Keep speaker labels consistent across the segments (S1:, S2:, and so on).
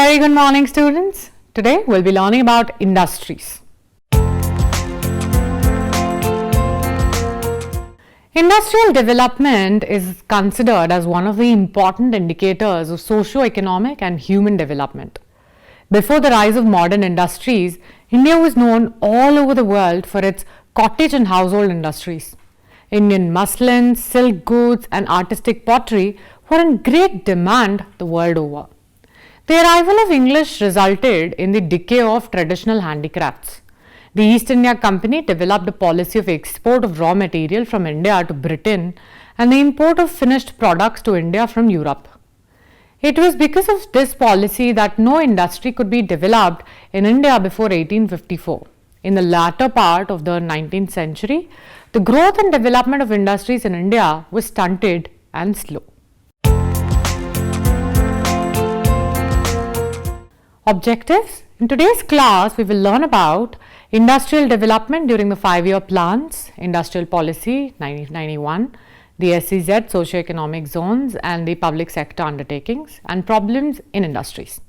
S1: very good morning, students. Today we'll be learning about industries. Industrial development is considered as one of the important indicators of socio-economic and human development. Before the rise of modern industries, India was known all over the world for its cottage and household industries. Indian muslins, silk goods and artistic pottery were in great demand the world over. The arrival of English resulted in the decay of traditional handicrafts. The East India Company developed a policy of export of raw material from India to Britain and the import of finished products to India from Europe. It was because of this policy that no industry could be developed in India before 1854. In the latter part of the 19th century, the growth and development of industries in India was stunted and slow. Objectives. In today's class, we will learn about industrial development during the 5-year plans, industrial policy 1991, the SEZ socio-economic zones and the public sector undertakings and problems in industries.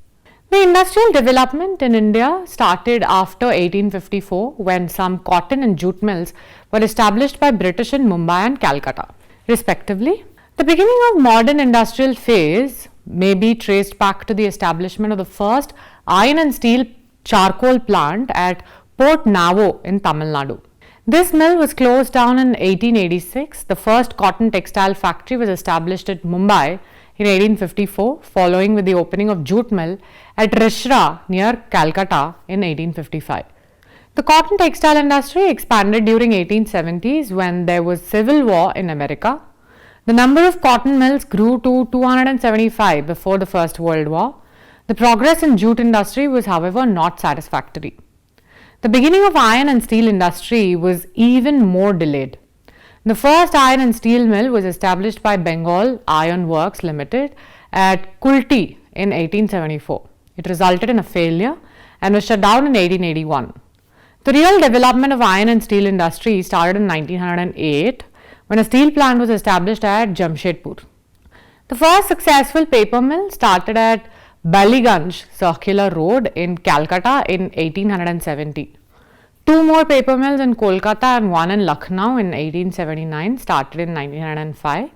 S1: The industrial development in India started after 1854 when some cotton and jute mills were established by British in Mumbai and Calcutta, respectively. The beginning of modern industrial phase may be traced back to the establishment of the first iron and steel charcoal plant at Port Navo in Tamil Nadu. This mill was closed down in 1886. The first cotton textile factory was established at Mumbai in 1854, following with the opening of jute mill at Rishra near Calcutta in 1855. The cotton textile industry expanded during 1870s when there was civil war in America. The number of cotton mills grew to 275 before the First World War. The progress in jute industry was, however, not satisfactory. The beginning of iron and steel industry was even more delayed. The first iron and steel mill was established by Bengal Iron Works Limited at Kulti in 1874. It resulted in a failure and was shut down in 1881. The real development of iron and steel industry started in 1908 when a steel plant was established at Jamshedpur. The first successful paper mill started at Baliganj Circular Road in Calcutta in 1870. Two more paper mills in Kolkata and one in Lucknow in 1879 started in 1905.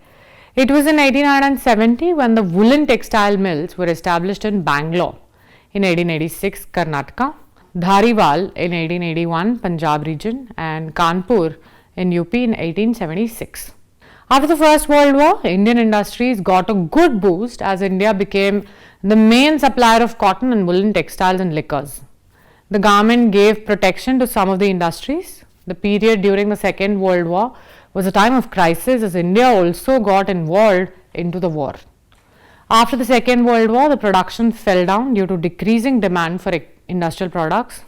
S1: It was in 1870 when the woolen textile mills were established in Bangalore in 1886, Karnataka, Dhariwal in 1881, Punjab region, and Kanpur in UP in 1876. After the First World War, Indian industries got a good boost as India became the main supplier of cotton and woolen textiles and liquors. The government gave protection to some of the industries. The period during the Second World War was a time of crisis as India also got involved into the war. After the Second World War, the production fell down due to decreasing demand for industrial products,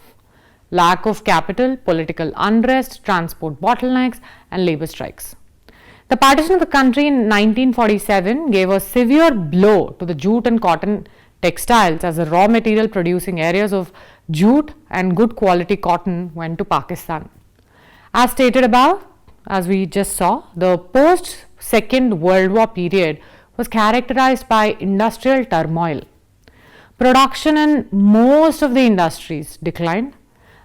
S1: lack of capital, political unrest, transport bottlenecks, and labor strikes. The partition of the country in 1947 gave a severe blow to the jute and cotton textiles as the raw material producing areas of jute and good quality cotton went to Pakistan. As stated above, as we just saw, the post-Second World War period was characterized by industrial turmoil. Production in most of the industries declined.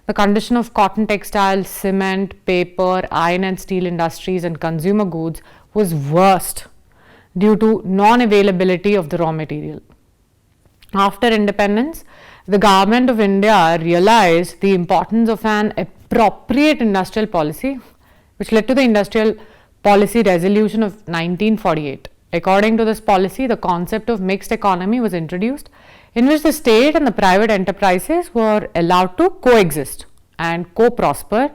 S1: The condition of cotton textiles, cement, paper, iron and steel industries and consumer goods was worst due to non-availability of the raw material. After independence, the government of India realized the importance of an appropriate industrial policy, which led to the Industrial Policy Resolution of 1948. According to this policy, the concept of mixed economy was introduced, in which the state and the private enterprises were allowed to coexist and co-prosper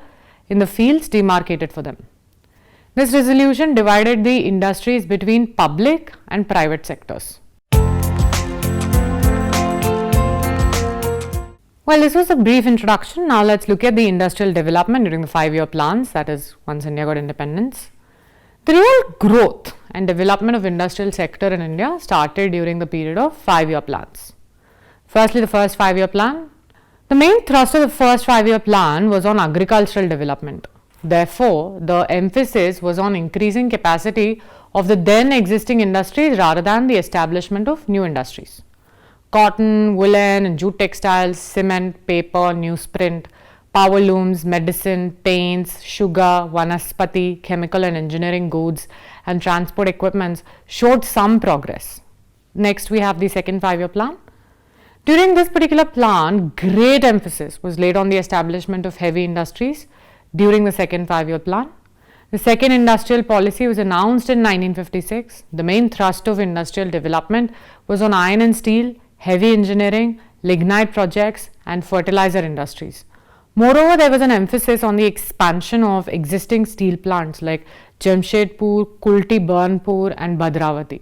S1: in the fields demarcated for them. This resolution divided the industries between public and private sectors. Well, this was a brief introduction. Now let's look at the industrial development during the 5-year plans, that is, once India got independence. The real growth and development of industrial sector in India started during the period of 5-year plans. Firstly, the first 5-year plan. The main thrust of the first 5-year plan was on agricultural development. Therefore, the emphasis was on increasing capacity of the then existing industries rather than the establishment of new industries. cotton, woolen and jute textiles, cement, paper, newsprint, power looms, medicine, paints, sugar, vanaspati, chemical and engineering goods and transport equipments showed some progress. Next, we have the second 5-year plan. During this particular plan, great emphasis was laid on the establishment of heavy industries during the second 5-year plan. The second industrial policy was announced in 1956. The main thrust of industrial development was on iron and steel, heavy engineering, lignite projects and fertilizer industries. Moreover, there was an emphasis on the expansion of existing steel plants like Jamshedpur, Kulti Burnpur and Bhadravati.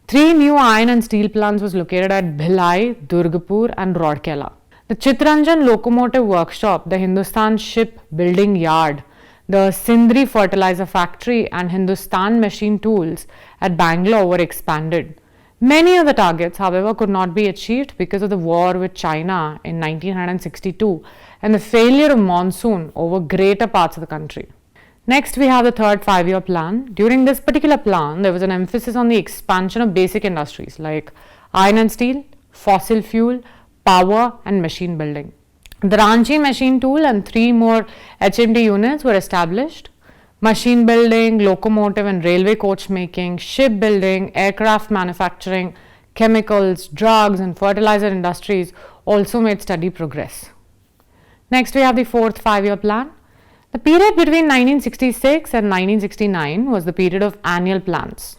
S1: 3 new iron and steel plants was located at Bhilai, Durgapur and Rourkela. The Chittaranjan Locomotive Workshop, the Hindustan Ship Building Yard, the Sindri Fertilizer Factory and Hindustan Machine Tools at Bangalore were expanded. Many of the targets, however, could not be achieved because of the war with China in 1962 and the failure of monsoon over greater parts of the country. Next, we have the third 5-year plan. During this particular plan, there was an emphasis on the expansion of basic industries like iron and steel, fossil fuel, power and machine building. The Ranchi machine tool and 3 more HMT units were established. Machine building, locomotive and railway coach making, ship building, aircraft manufacturing, chemicals, drugs and fertilizer industries also made steady progress. Next, we have the fourth 5-year plan. The period between 1966 and 1969 was the period of annual plans.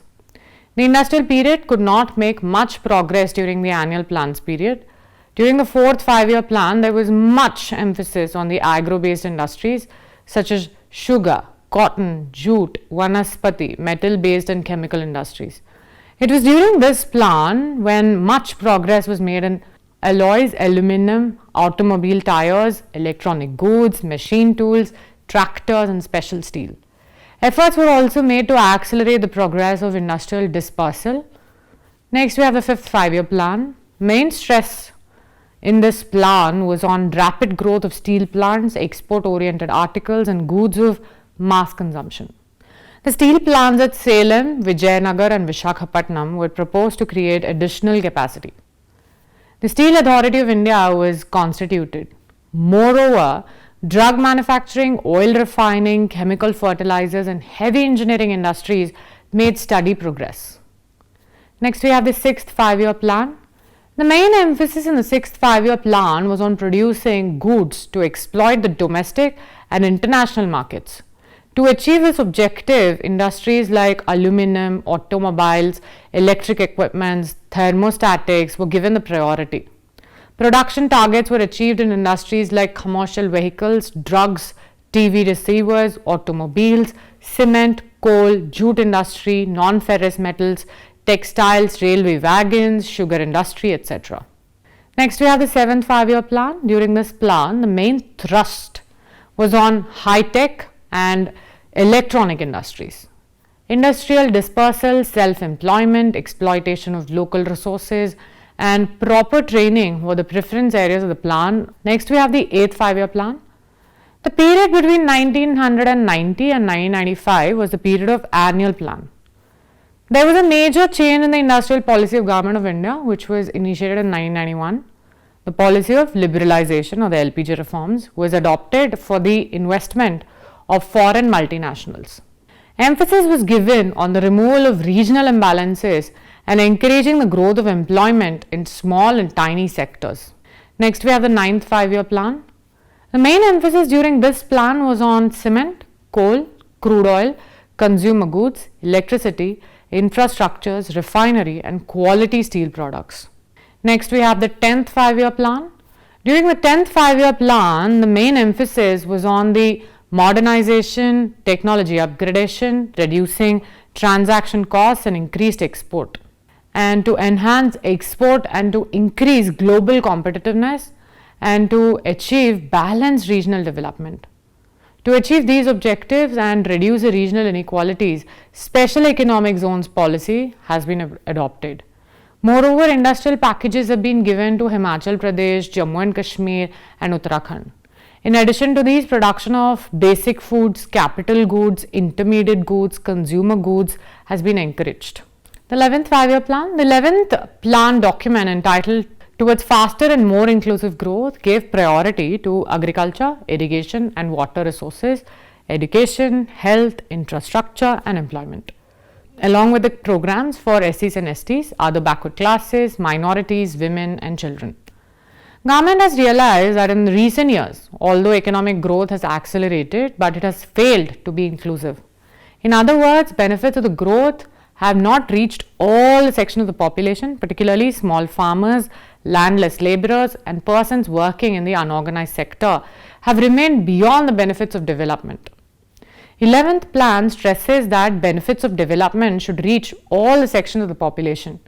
S1: The industrial period could not make much progress during the annual plans period. During the fourth 5-year plan, there was much emphasis on the agro-based industries such as sugar, cotton, jute, vanaspati, metal-based and chemical industries. It was during this plan when much progress was made in alloys, aluminum, automobile tires, electronic goods, machine tools, tractors and special steel. Efforts were also made to accelerate the progress of industrial dispersal. Next, we have the fifth 5-year plan. Main stress in this plan was on rapid growth of steel plants, export-oriented articles and goods of mass consumption. The steel plants at Salem, Vijayanagar and Visakhapatnam were proposed to create additional capacity. The Steel Authority of India was constituted. Moreover, drug manufacturing, oil refining, chemical fertilizers and heavy engineering industries made steady progress. Next, we have the sixth 5-year plan. The main emphasis in the sixth 5-year plan was on producing goods to exploit the domestic and international markets. To achieve this objective, industries like aluminum, automobiles, electric equipments, thermostatics were given the priority. Production targets were achieved in industries like commercial vehicles, drugs, TV receivers, automobiles, cement, coal, jute industry, non-ferrous metals, textiles, railway wagons, sugar industry, etc. Next, we have the seventh 5-year plan. During this plan, the main thrust was on high-tech and electronic industries. Industrial dispersal, self-employment, exploitation of local resources and proper training were the preference areas of the plan. Next, we have the eighth 5-year plan. The period between 1990 and 1995 was the period of annual plan. There was a major change in the industrial policy of Government of India, which was initiated in 1991. The policy of liberalization or the LPG reforms was adopted for the investment of foreign multinationals. Emphasis was given on the removal of regional imbalances and encouraging the growth of employment in small and tiny sectors. Next, we have the ninth 5-year plan. The main emphasis during this plan was on cement, coal, crude oil, consumer goods, electricity, infrastructures, refinery and quality steel products. Next, we have the 10th 5-year plan. During the 10th 5-year plan, the main emphasis was on the modernization, technology upgradation, reducing transaction costs and increased export, and to enhance export and to increase global competitiveness and to achieve balanced regional development. To achieve these objectives and reduce the regional inequalities, Special Economic Zones policy has been adopted. Moreover, industrial packages have been given to Himachal Pradesh, Jammu and Kashmir and Uttarakhand. In addition to these, production of basic foods, capital goods, intermediate goods, consumer goods has been encouraged. The 11th 5-year plan. The 11th plan document entitled towards faster and more inclusive growth, gave priority to agriculture, irrigation and water resources, education, health, infrastructure and employment. Along with the programs for SCs and STs, other backward classes, minorities, women and children. Government has realized that in recent years, although economic growth has accelerated, but it has failed to be inclusive. In other words, benefits of the growth have not reached all sections of the population, particularly small farmers, landless laborers and persons working in the unorganized sector have remained beyond the benefits of development. 11th plan stresses that benefits of development should reach all the sections of the population.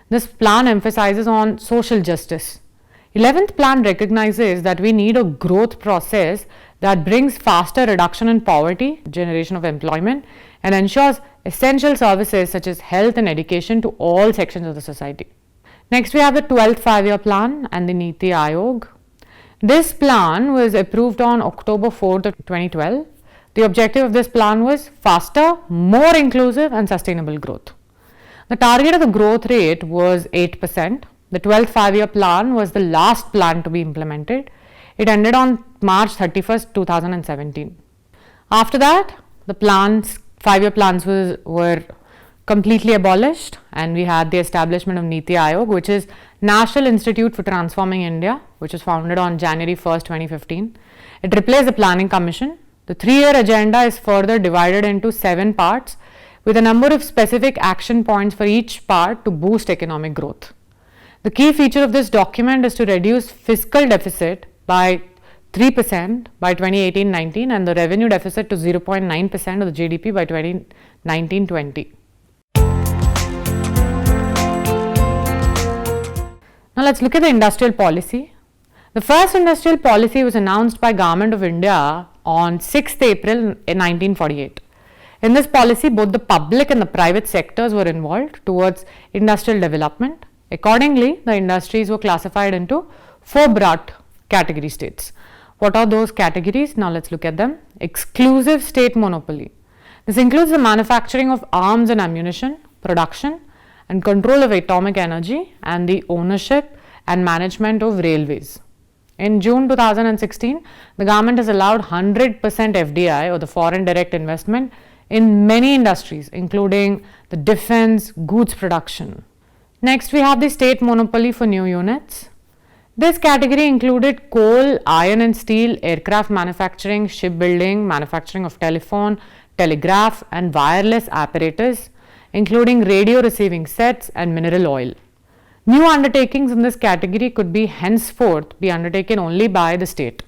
S1: This plan emphasizes on social justice. 11th plan recognizes that we need a growth process that brings faster reduction in poverty, generation of employment and ensures essential services such as health and education to all sections of the society. Next we have the 12th 5-year plan and the Niti Aayog. This plan was approved on October 4th of 2012. The objective of this plan was faster, more inclusive and sustainable growth. The target of the growth rate was 8%. The 12th 5-year plan was the last plan to be implemented. It ended on March 31st, 2017. After that, the 5-year plans were completely abolished and we had the establishment of Niti Aayog, which is National Institute for Transforming India, which was founded on January 1st, 2015. It replaced the Planning Commission. The 3-year agenda is further divided into 7 parts with a number of specific action points for each part to boost economic growth. The key feature of this document is to reduce fiscal deficit by 3% by 2018-19 and the revenue deficit to 0.9% of the GDP by 2019-20. Now let's look at the industrial policy. The first industrial policy was announced by Government of India on 6th April 1948. In this policy, both the public and the private sectors were involved towards industrial development. Accordingly, the industries were classified into 4 broad category states. What are those categories? Now let's look at them. Exclusive state monopoly. This includes the manufacturing of arms and ammunition, production and control of atomic energy and the ownership and management of railways. In June 2016, the government has allowed 100% FDI or the foreign direct investment in many industries including the defense, goods production. Next we have the state monopoly for new units. This category included coal, iron and steel, aircraft manufacturing, shipbuilding, manufacturing of telephone, telegraph and wireless apparatus including radio receiving sets and mineral oil. New undertakings in this category could be henceforth be undertaken only by the state.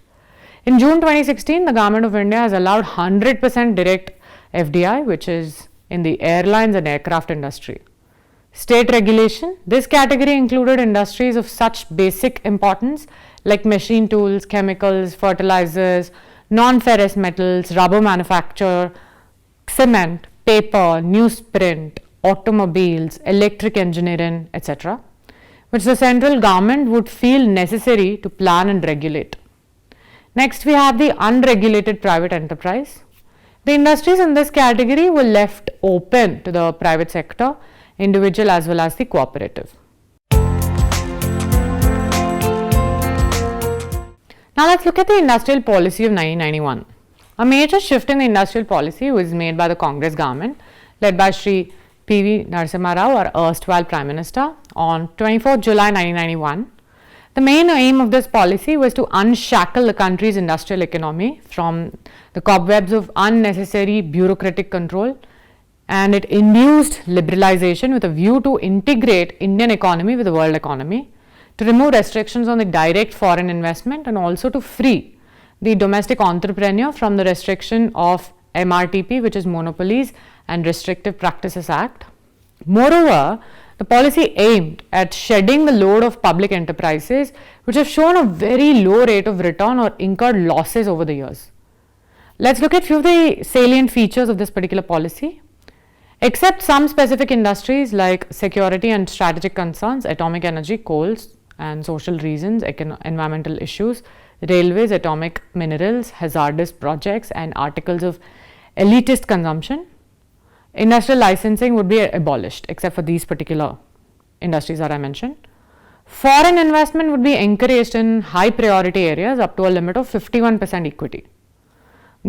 S1: In June 2016, the Government of India has allowed 100% direct FDI, which is in the airlines and aircraft industry. State regulation. This category included industries of such basic importance like machine tools, chemicals, fertilizers, non-ferrous metals, rubber manufacture, cement, paper, newsprint, automobiles, electric engineering, etc., which the central government would feel necessary to plan and regulate. Next, we have the unregulated private enterprise. The industries in this category were left open to the private sector, individual as well as the cooperative. Now let's look at the industrial policy of 1991. A major shift in the industrial policy was made by the Congress government led by Shri P.V. Narasimha Rao, our erstwhile Prime Minister, on 24th July 1991. The main aim of this policy was to unshackle the country's industrial economy from the cobwebs of unnecessary bureaucratic control, and it induced liberalization with a view to integrate Indian economy with the world economy, to remove restrictions on the direct foreign investment and also to free the domestic entrepreneur from the restriction of MRTP, which is Monopolies and Restrictive Practices Act. Moreover, the policy aimed at shedding the load of public enterprises which have shown a very low rate of return or incurred losses over the years. Let's look at few of the salient features of this particular policy. Except some specific industries like security and strategic concerns, atomic energy, coals and social reasons, environmental issues, railways, atomic minerals, hazardous projects and articles of elitist consumption, industrial licensing would be abolished except for these particular industries that I mentioned. Foreign investment would be encouraged in high priority areas up to a limit of 51% equity.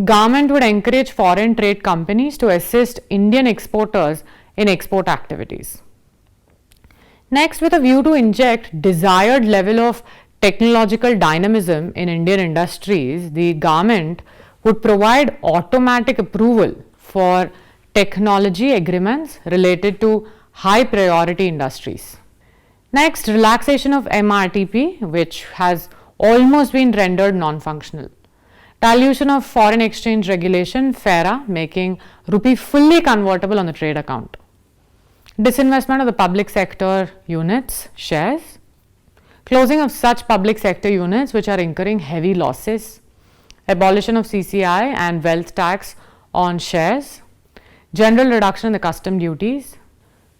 S1: Government would encourage foreign trade companies to assist Indian exporters in export activities. Next, with a view to inject desired level of technological dynamism in Indian industries, the government would provide automatic approval for technology agreements related to high priority industries. Next, relaxation of MRTP, which has almost been rendered non-functional. Dilution of foreign exchange regulation, FARA, making rupee fully convertible on the trade account. Disinvestment of the public sector units, shares. Closing of such public sector units which are incurring heavy losses. Abolition of CCI and wealth tax on shares. General reduction in the custom duties.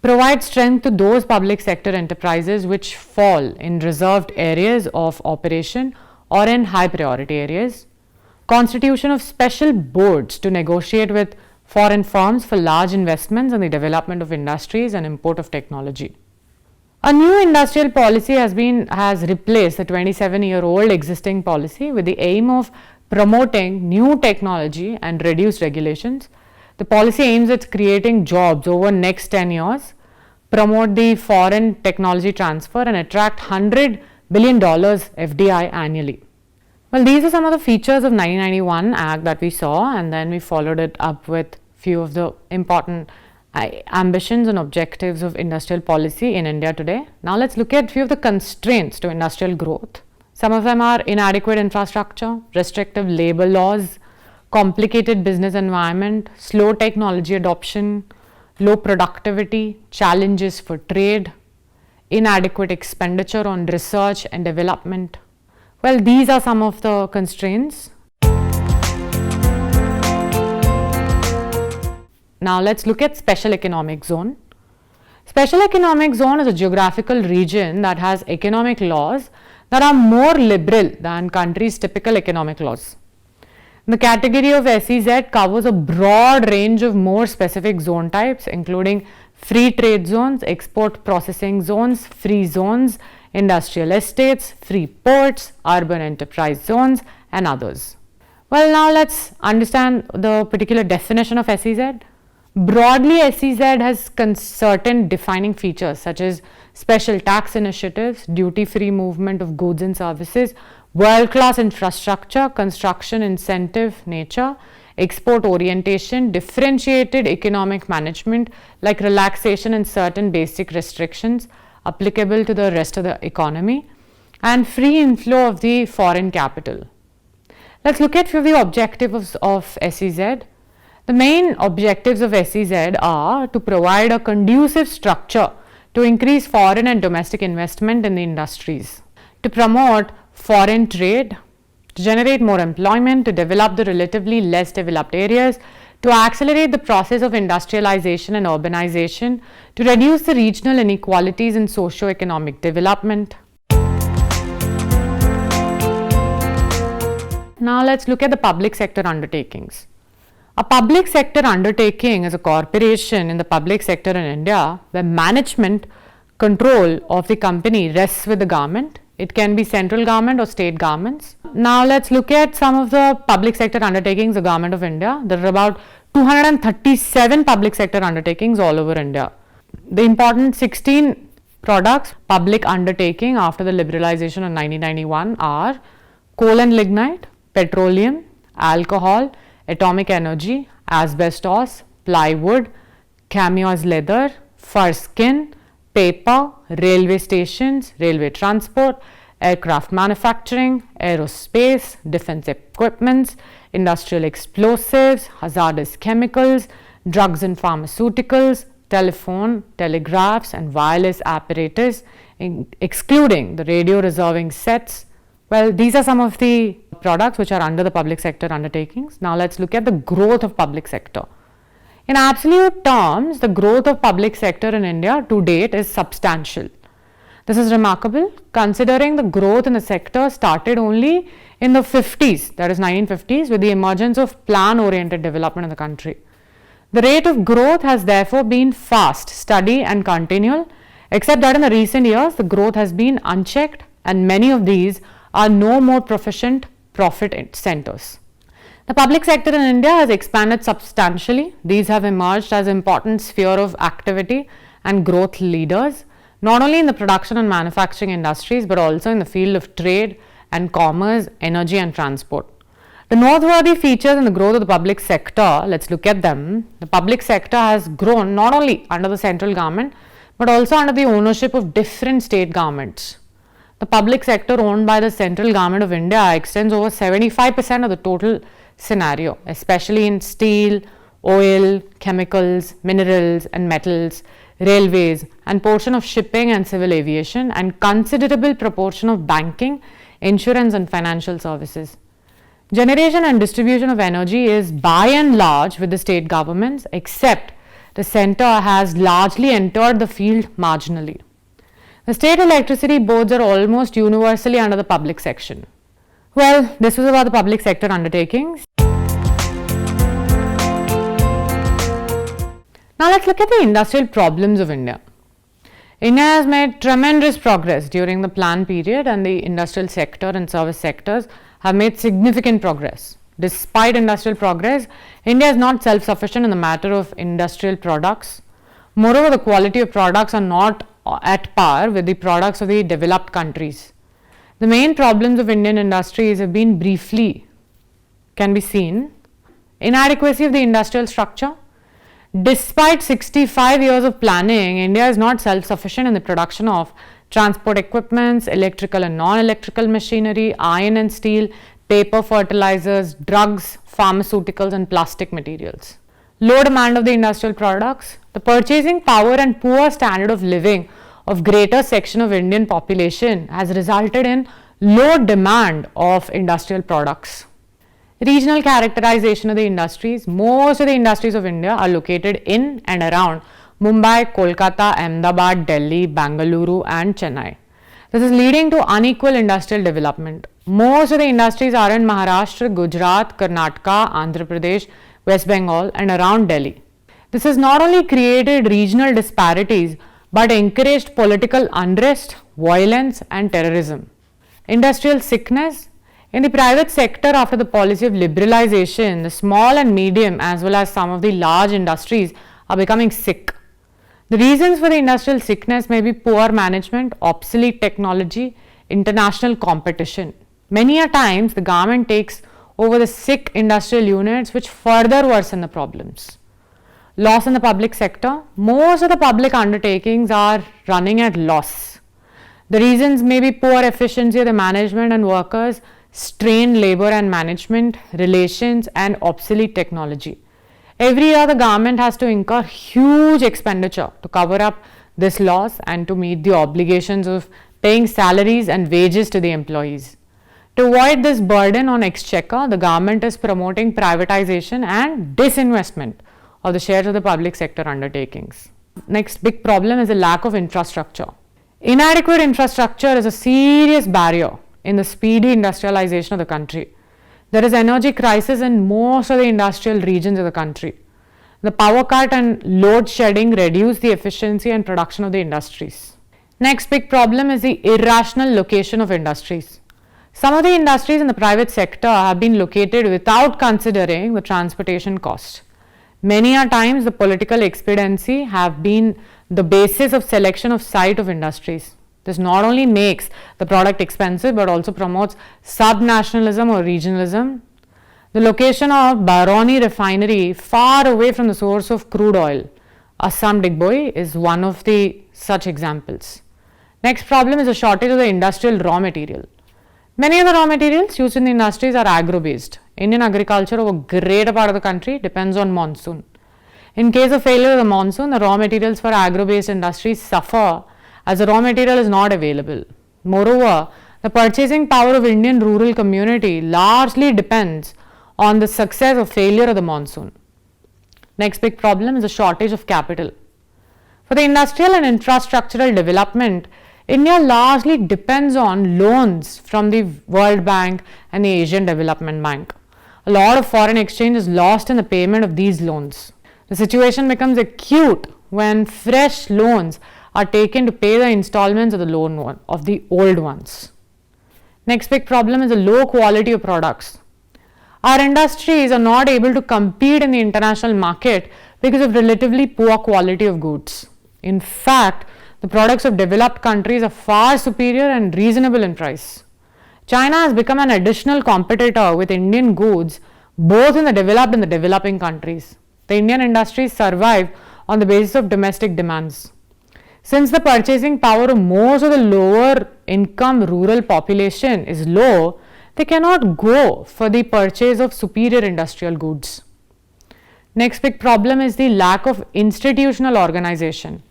S1: Provide strength to those public sector enterprises which fall in reserved areas of operation or in high priority areas. Constitution of special boards to negotiate with foreign firms for large investments in the development of industries and import of technology. A new industrial policy has replaced the 27-year-old existing policy with the aim of promoting new technology and reduced regulations. The policy aims at creating jobs over next 10 years, promote the foreign technology transfer and attract $100 billion FDI annually. Well, these are some of the features of 1991 Act that we saw, and then we followed it up with few of the important ambitions and objectives of industrial policy in India today. Now let's look at few of the constraints to industrial growth. Some of them are inadequate infrastructure, restrictive labor laws, complicated business environment, slow technology adoption, low productivity, challenges for trade, inadequate expenditure on research and development. Well, these are some of the constraints. Now let's look at special economic zone. Special economic zone is a geographical region that has economic laws that are more liberal than countries' typical economic laws. The category of SEZ covers a broad range of more specific zone types, including free trade zones, export processing zones, free zones, industrial estates, free ports, urban enterprise zones, and others. Well, now let's understand the particular definition of SEZ. Broadly, SEZ has certain defining features such as special tax initiatives, duty-free movement of goods and services, world-class infrastructure, construction incentive nature, export orientation, differentiated economic management like relaxation in certain basic restrictions applicable to the rest of the economy, and free inflow of the foreign capital. Let's look at few of the objectives of SEZ. The main objectives of SEZ are to provide a conducive structure to increase foreign and domestic investment in the industries, to promote foreign trade, to generate more employment, to develop the relatively less developed areas, to accelerate the process of industrialization and urbanization, to reduce the regional inequalities in socio-economic development. Now let's look at the public sector undertakings. A public sector undertaking is a corporation in the public sector in India where management control of the company rests with the government. It can be central government or state governments. Now let's look at some of the public sector undertakings of the government of India. There are about 237 public sector undertakings all over India. The important 16 products public undertaking after the liberalization of 1991 are coal and lignite, petroleum, alcohol, atomic energy, asbestos, plywood, cameos leather, fur skin, paper, railway stations, railway transport, aircraft manufacturing, aerospace, defense equipments, industrial explosives, hazardous chemicals, drugs and pharmaceuticals, telephone, telegraphs and wireless apparatus, excluding the radio reserving sets. Well, these are some of the products which are under the public sector undertakings. Now let's look at the growth of public sector. In absolute terms, the growth of public sector in India to date is substantial. This is remarkable considering the growth in the sector started only in the 50s, that is 1950s, with the emergence of plan-oriented development in the country. The rate of growth has therefore been fast, steady and continual, except that in the recent years the growth has been unchecked and many of these are no more proficient profit centers. The public sector in India has expanded substantially. These have emerged as important sphere of activity and growth leaders, not only in the production and manufacturing industries but also in the field of trade and commerce, energy and transport. The noteworthy features in the growth of the public sector, let's look at them. The public sector has grown not only under the central government but also under the ownership of different state governments. The public sector owned by the central government of India extends over 75% of the total scenario, especially in steel, oil, chemicals, minerals and metals, railways and portion of shipping and civil aviation and considerable proportion of banking, insurance and financial services. Generation and distribution of energy is by and large with the state governments, except the centre has largely entered the field marginally. The state electricity boards are almost universally under the public section. Well, this was about the public sector undertakings. Now let's look at the industrial problems of India. India has made tremendous progress during the plan period and the industrial sector and service sectors have made significant progress. Despite industrial progress, India is not self-sufficient in the matter of industrial products. Moreover, the quality of products are not at par with the products of the developed countries. The main problems of Indian industries have been briefly can be seen. Inadequacy of the industrial structure. Despite 65 years of planning, India is not self-sufficient in the production of transport equipments, electrical and non-electrical machinery, iron and steel, paper, fertilizers, drugs, pharmaceuticals and plastic materials. Low demand of the industrial products. The purchasing power and poor standard of living of greater section of Indian population has resulted in low demand of industrial products. Regional characterization of the industries. Most of the industries of India are located in and around Mumbai, Kolkata, Ahmedabad, Delhi, Bangalore and Chennai. This is leading to unequal industrial development. Most of the industries are in Maharashtra, Gujarat, Karnataka, Andhra Pradesh, West Bengal and around Delhi. This has not only created regional disparities but encouraged political unrest, violence and terrorism. Industrial sickness. In the private sector, after the policy of liberalization, the small and medium as well as some of the large industries are becoming sick. The reasons for the industrial sickness may be poor management, obsolete technology, international competition. Many a times the government takes over the sick industrial units which further worsen the problems. Loss in the public sector. Most of the public undertakings are running at loss. The reasons may be poor efficiency of the management and workers, strained labor and management, relations and obsolete technology. Every year the government has to incur huge expenditure to cover up this loss and to meet the obligations of paying salaries and wages to the employees. To avoid this burden on exchequer, the government is promoting privatization and disinvestment of the shares of the public sector undertakings. Next big problem is the lack of infrastructure. Inadequate infrastructure is a serious barrier in the speedy industrialization of the country. There is energy crisis in most of the industrial regions of the country. The power cut and load shedding reduce the efficiency and production of the industries. Next big problem is the irrational location of industries. Some of the industries in the private sector have been located without considering the transportation cost. Many a times the political expediency have been the basis of selection of site of industries. This not only makes the product expensive but also promotes sub-nationalism or regionalism. The location of Barauni refinery far away from the source of crude oil, Assam Digboi, is one of the such examples. Next problem is a shortage of the industrial raw material. Many of the raw materials used in the industries are agro-based. Indian agriculture over a greater part of the country depends on monsoon. In case of failure of the monsoon, the raw materials for agro-based industries suffer as the raw material is not available. Moreover, the purchasing power of Indian rural community largely depends on the success or failure of the monsoon. Next big problem is a shortage of capital. For the industrial and infrastructural development, India largely depends on loans from the World Bank and the Asian Development Bank. A lot of foreign exchange is lost in the payment of these loans. The situation becomes acute when fresh loans are taken to pay the installments of the old ones. Next big problem is the low quality of products. Our industries are not able to compete in the international market because of relatively poor quality of goods. In fact, the products of developed countries are far superior and reasonable in price. China has become an additional competitor with Indian goods both in the developed and the developing countries. The Indian industries survive on the basis of domestic demands. Since the purchasing power of most of the lower income rural population is low, they cannot go for the purchase of superior industrial goods. Next big problem is the lack of institutional organization.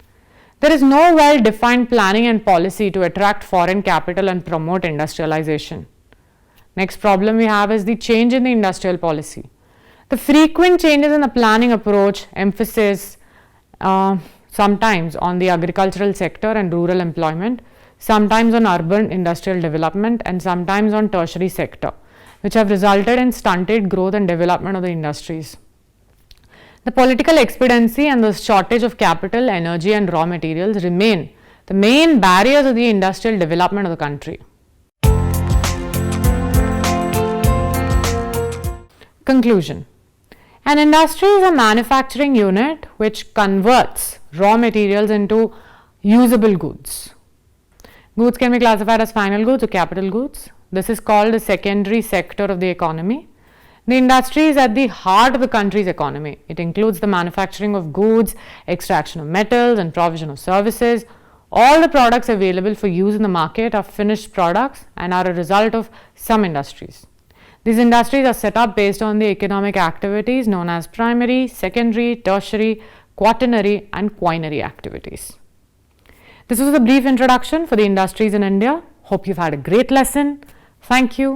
S1: There is no well-defined planning and policy to attract foreign capital and promote industrialization. Next problem we have is the change in the industrial policy. The frequent changes in the planning approach emphasis sometimes on the agricultural sector and rural employment, sometimes on urban industrial development, and sometimes on tertiary sector, which have resulted in stunted growth and development of the industries. The political expediency and the shortage of capital, energy and raw materials remain the main barriers of the industrial development of the country. Conclusion. An industry is a manufacturing unit which converts raw materials into usable goods. Goods can be classified as final goods or capital goods. This is called the secondary sector of the economy. The industry is at the heart of the country's economy. It includes the manufacturing of goods, extraction of metals and provision of services. All the products available for use in the market are finished products and are a result of some industries. These industries are set up based on the economic activities known as primary, secondary, tertiary, quaternary and quinary activities. This was a brief introduction for the industries in India. Hope you've had a great lesson. Thank you.